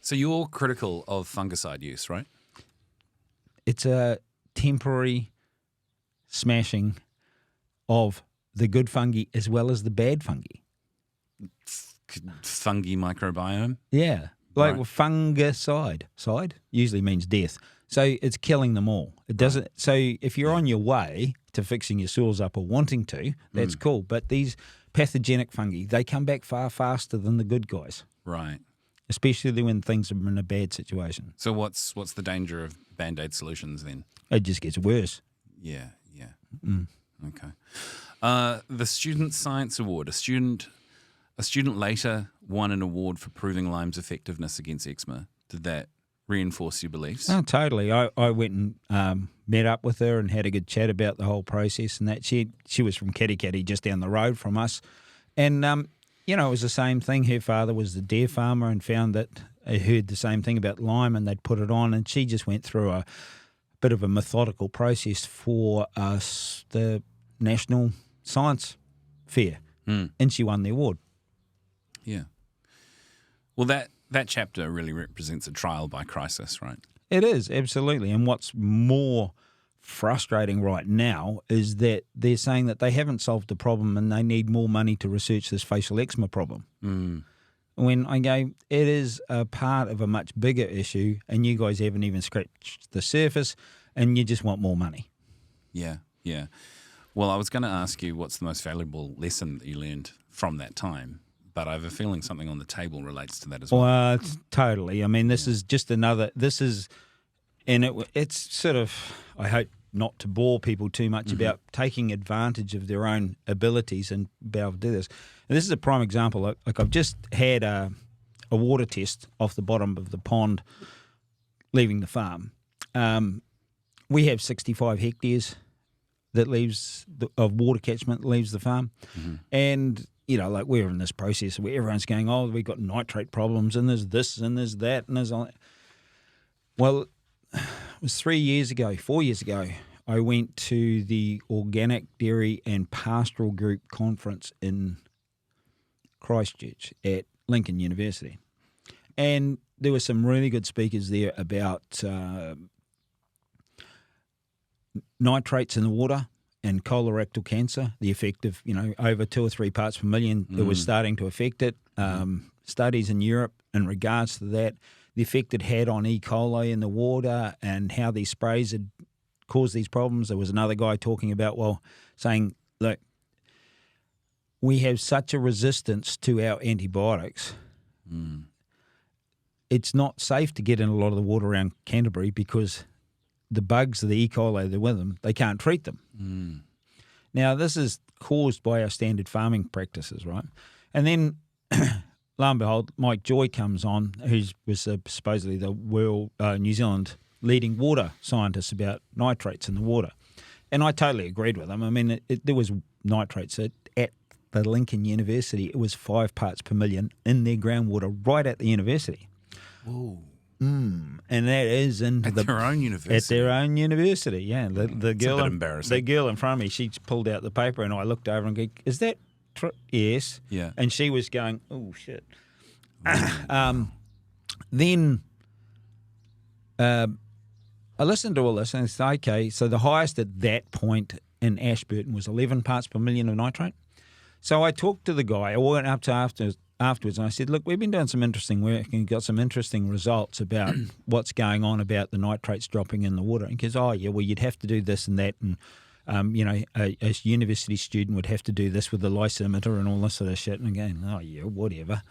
So you're critical of fungicide use, right? It's a temporary smashing of the good fungi as well as the bad fungi. Fungi microbiome? Yeah. Like Right. fungicide. Side usually means death. So it's killing them all. It doesn't. Right. So if you're on your way to fixing your soils up or wanting to, that's cool. But these pathogenic fungi, they come back far faster than the good guys, Right. especially when things are in a bad situation. So what's the danger of Band-Aid solutions then? It just gets worse. Yeah. Okay. The Student Science Award. A student later won an award for proving lime's effectiveness against eczema. Did that reinforce your beliefs? Oh, totally. I went and met up with her and had a good chat about the whole process and that. She was from Katikati, just down the road from us. And, it was the same thing. Her father was the dairy farmer and found that I heard the same thing about lime and they'd put it on, and she just went through a bit of a methodical process for us, the National Science Fair, and she won the award. Yeah. Well, that chapter really represents a trial by crisis, right? It is, absolutely. And what's more frustrating right now is that they're saying that they haven't solved the problem and they need more money to research this facial eczema problem. When I go, it is a part of a much bigger issue and you guys haven't even scratched the surface and you just want more money. Yeah. Well, I was going to ask you what's the most valuable lesson that you learned from that time, but I have a feeling something on the table relates to that as well. Well, totally. I mean, this is just another, it's sort of, I hope not to bore people too much about taking advantage of their own abilities and be able to do this. And this is a prime example. Like I've just had a water test off the bottom of the pond leaving the farm. We have 65 hectares that of water catchment leaves the farm. And, we're in this process where everyone's going, oh, we've got nitrate problems and there's this and there's that and there's all that. Well, it was 4 years ago, I went to the Organic Dairy and Pastoral Group conference in Christchurch at Lincoln University. And there were some really good speakers there about nitrates in the water and colorectal cancer, the effect of, over 2 or 3 parts per million that was starting to affect it. Studies in Europe in regards to that, the effect it had on E. coli in the water and how these sprays had caused these problems. There was another guy talking about, saying, look, we have such a resistance to our antibiotics. It's not safe to get in a lot of the water around Canterbury because the bugs, the E. coli that are with them, they can't treat them. Now, this is caused by our standard farming practices, right? And then, lo and behold, Mike Joy comes on, who was supposedly the world, New Zealand leading water scientist about nitrates in the water. And I totally agreed with him. I mean, there was nitrates at the Lincoln University. It was 5 parts per million in their groundwater right at the university. Whoa. And that is into their own university. At their own university, yeah. The girl, a bit embarrassing. The girl in front of me, she pulled out the paper, and I looked over and go, "Is that true?" Yes. Yeah. And she was going, "Oh shit." Then I listened to all this, and it's okay. So the highest at that point in Ashburton was 11 parts per million of nitrate. So I talked to the guy. I went up to afterwards, and I said, look, we've been doing some interesting work and got some interesting results about what's going on about the nitrates dropping in the water. And he goes, oh, yeah, well, you'd have to do this and that. And, a university student would have to do this with the lysimeter and all this sort of shit. And again, oh, yeah, whatever.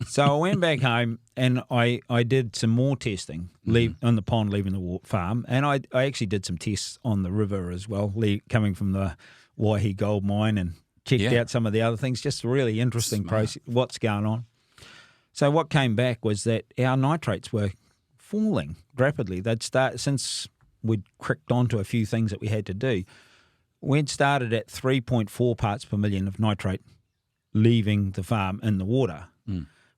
So I went back home and I did some more testing on the pond leaving the farm. And I actually did some tests on the river as well, coming from the Waihi gold mine, and checked out some of the other things. Just a really interesting process, what's going on. So what came back was that our nitrates were falling rapidly. They'd start, since we'd cricked onto a few things that we had to do, we'd started at 3.4 parts per million of nitrate leaving the farm in the water.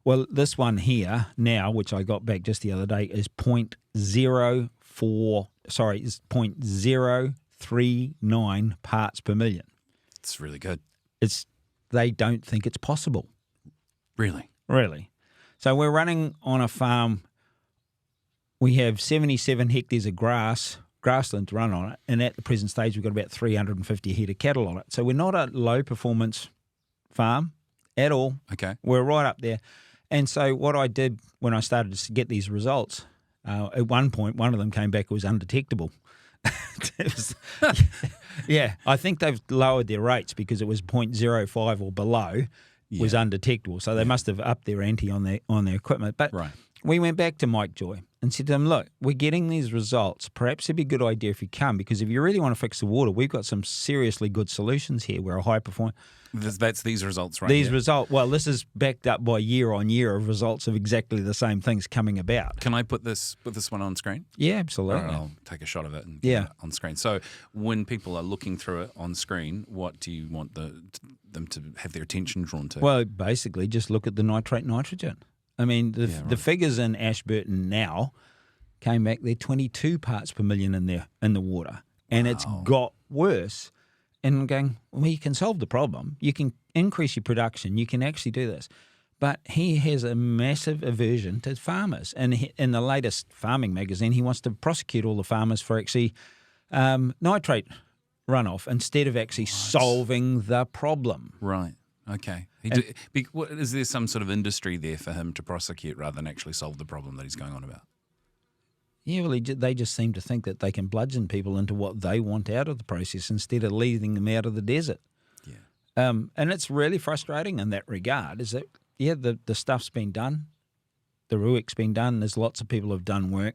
Well, this one here now, which I got back just the other day, is 0.039 parts per million. It's really good. They don't think it's possible. Really? Really. So we're running on a farm. We have 77 hectares of grassland to run on it, and at the present stage we've got about 350 head of cattle on it. So we're not a low performance farm at all. Okay. We're right up there. And so what I did when I started to get these results, at one point one of them came back, it was undetectable. Yeah, I think they've lowered their rates because it was 0.05 or below was undetectable. So they must have upped their ante on their equipment. But we went back to Mike Joy and said to him, look, we're getting these results. Perhaps it'd be a good idea if you come, because if you really want to fix the water, we've got some seriously good solutions here. We're a high performing. That's these results, right? These results. Well, this is backed up by year on year of results of exactly the same things coming about. Can I put this one on screen? Yeah, absolutely. All right, I'll take a shot of it and get it on screen. So when people are looking through it on screen, what do you want them to have their attention drawn to? Well, basically, just look at the nitrate nitrogen. I mean, the figures in Ashburton now came back. They're 22 parts per million in the water, and it's got worse. And I'm going, well, you can solve the problem. You can increase your production. You can actually do this. But he has a massive aversion to farmers. And in the latest farming magazine, he wants to prosecute all the farmers for actually nitrate runoff instead of actually solving the problem. Right. Okay. Is there some sort of industry there for him to prosecute rather than actually solve the problem that he's going on about? Yeah, well, they just seem to think that they can bludgeon people into what they want out of the process instead of leading them out of the desert. Yeah. And it's really frustrating in that regard, is that, the stuff's been done, the ruick's been done, there's lots of people who have done work,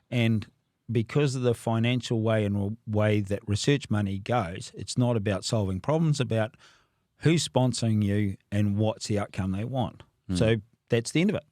and because of the financial way that research money goes, it's not about solving problems, about who's sponsoring you and what's the outcome they want. So that's the end of it.